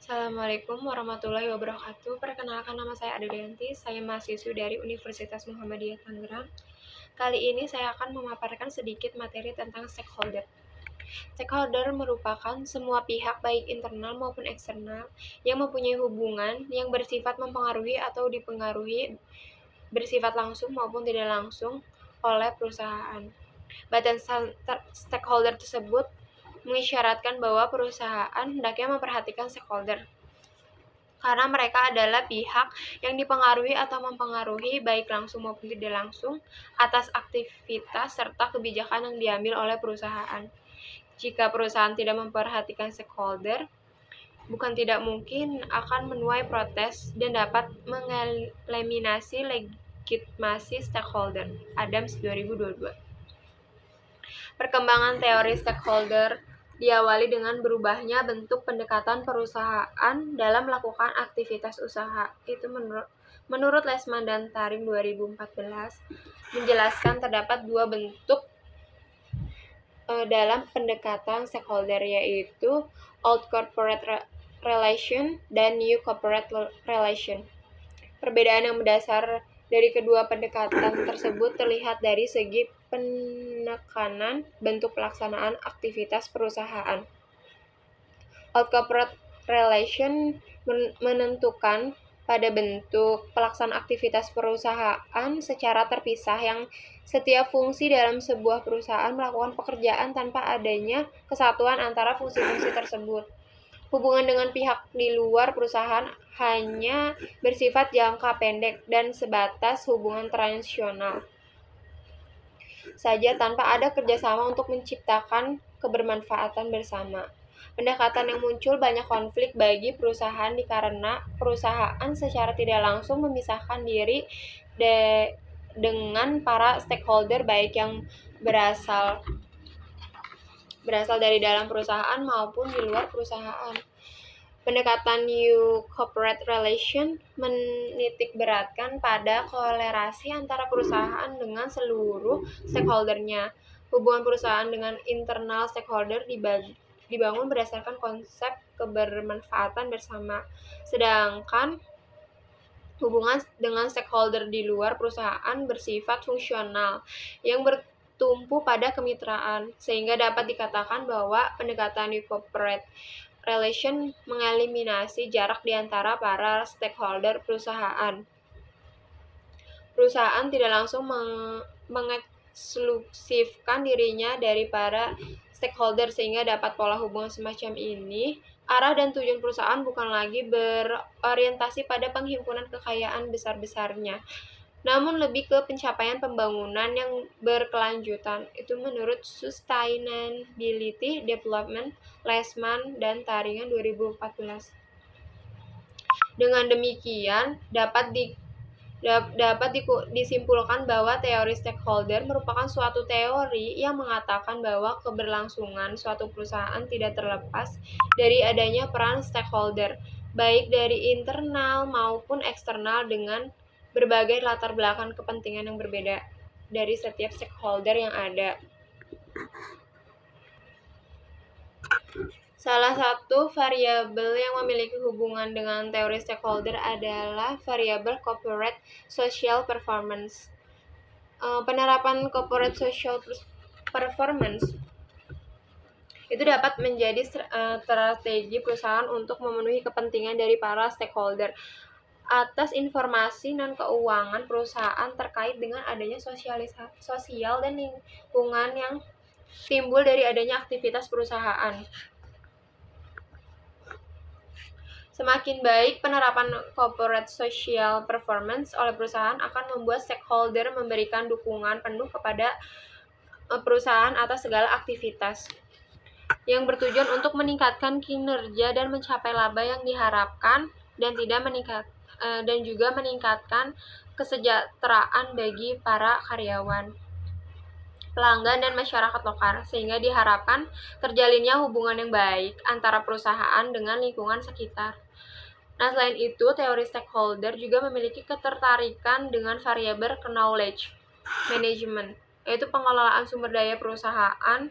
Assalamualaikum warahmatullahi wabarakatuh. Perkenalkan, nama saya Adayanti. Saya mahasiswi dari Universitas Muhammadiyah Tangerang. Kali ini saya akan memaparkan sedikit materi tentang stakeholder. Stakeholder merupakan semua pihak baik internal maupun eksternal yang mempunyai hubungan yang bersifat mempengaruhi atau dipengaruhi bersifat langsung maupun tidak langsung oleh perusahaan. Batasan stakeholder tersebut mengisyaratkan bahwa perusahaan hendaknya memperhatikan stakeholder karena mereka adalah pihak yang dipengaruhi atau mempengaruhi baik langsung maupun tidak langsung atas aktivitas serta kebijakan yang diambil oleh perusahaan. Jika perusahaan tidak memperhatikan stakeholder, bukan tidak mungkin akan menuai protes dan dapat mengeliminasi legitimasi stakeholder. Adams 2022. Perkembangan teori stakeholder diawali dengan berubahnya bentuk pendekatan perusahaan dalam melakukan aktivitas usaha. Itu menurut Lesman dan Taring 2014 menjelaskan terdapat dua bentuk dalam pendekatan stakeholder, yaitu Old Corporate Relation dan New Corporate Relation. Perbedaan yang mendasar dari kedua pendekatan tersebut terlihat dari segi penekanan bentuk pelaksanaan aktivitas perusahaan. Old Corporate Relation menentukan pada bentuk pelaksanaan aktivitas perusahaan secara terpisah yang setiap fungsi dalam sebuah perusahaan melakukan pekerjaan tanpa adanya kesatuan antara fungsi-fungsi tersebut. Hubungan dengan pihak di luar perusahaan hanya bersifat jangka pendek dan sebatas hubungan transaksional saja tanpa ada kerjasama untuk menciptakan kebermanfaatan bersama. Pendekatan yang muncul banyak konflik bagi perusahaan karena perusahaan secara tidak langsung memisahkan diri dengan para stakeholder baik yang berasal dari dalam perusahaan maupun di luar perusahaan. Pendekatan New Corporate Relation menitikberatkan pada kolerasi antara perusahaan dengan seluruh stakeholdernya. Hubungan perusahaan dengan internal stakeholder dibangun berdasarkan konsep kebermanfaatan bersama, sedangkan hubungan dengan stakeholder di luar perusahaan bersifat fungsional yang bertumpu pada kemitraan, sehingga dapat dikatakan bahwa pendekatan New Corporate Relation mengeliminasi jarak di antara para stakeholder perusahaan. Perusahaan tidak langsung mengeksklusifkan dirinya dari para stakeholder sehingga dapat pola hubungan semacam ini. Arah dan tujuan perusahaan bukan lagi berorientasi pada penghimpunan kekayaan besar-besarnya, namun lebih ke pencapaian pembangunan yang berkelanjutan. Itu menurut Sustainability Development, Lesman dan Taringan 2014. Dengan demikian, dapat disimpulkan bahwa teori stakeholder merupakan suatu teori yang mengatakan bahwa keberlangsungan suatu perusahaan tidak terlepas dari adanya peran stakeholder, baik dari internal maupun eksternal, dengan berbagai latar belakang kepentingan yang berbeda dari setiap stakeholder yang ada. Salah satu variabel yang memiliki hubungan dengan teori stakeholder adalah variabel corporate social performance. Penerapan corporate social performance itu dapat menjadi strategi perusahaan untuk memenuhi kepentingan dari para stakeholder atas informasi dan keuangan perusahaan terkait dengan adanya sosial dan lingkungan yang timbul dari adanya aktivitas perusahaan. Semakin baik penerapan corporate social performance oleh perusahaan akan membuat stakeholder memberikan dukungan penuh kepada perusahaan atas segala aktivitas yang bertujuan untuk meningkatkan kinerja dan mencapai laba yang diharapkan dan juga meningkatkan kesejahteraan bagi para karyawan, pelanggan dan masyarakat lokal, sehingga diharapkan terjalinnya hubungan yang baik antara perusahaan dengan lingkungan sekitar. Nah, selain itu, teori stakeholder juga memiliki ketertarikan dengan variabel knowledge management, yaitu pengelolaan sumber daya perusahaan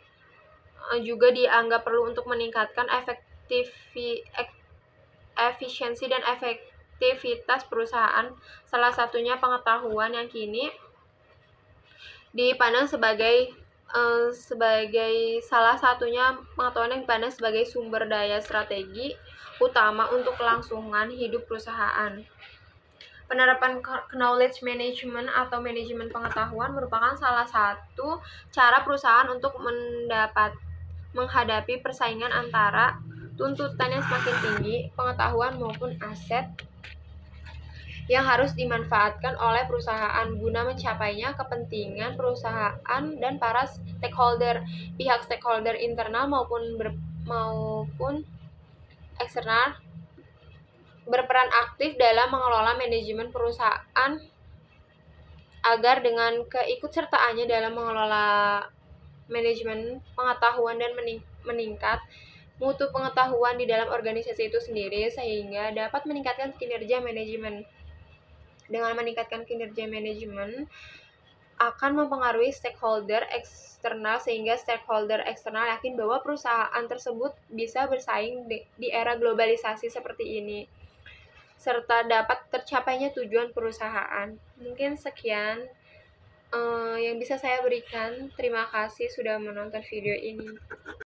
juga dianggap perlu untuk meningkatkan efisiensi dan efektivitas perusahaan. Salah satunya pengetahuan yang kini dipandang sebagai sumber daya strategi utama untuk kelangsungan hidup perusahaan. Penerapan knowledge management atau manajemen pengetahuan merupakan salah satu cara perusahaan untuk menghadapi persaingan antara tuntutan yang semakin tinggi, pengetahuan maupun aset yang harus dimanfaatkan oleh perusahaan guna mencapainya. Kepentingan perusahaan dan para stakeholder, pihak stakeholder internal maupun eksternal berperan aktif dalam mengelola manajemen perusahaan agar dengan keikutsertaannya dalam mengelola manajemen pengetahuan dan meningkat mutu pengetahuan di dalam organisasi itu sendiri, sehingga dapat meningkatkan kinerja manajemen. Dengan meningkatkan kinerja manajemen akan mempengaruhi stakeholder eksternal, sehingga stakeholder eksternal yakin bahwa perusahaan tersebut bisa bersaing di era globalisasi seperti ini, serta dapat tercapainya tujuan perusahaan. Mungkin sekian yang bisa saya berikan. Terima kasih sudah menonton video ini.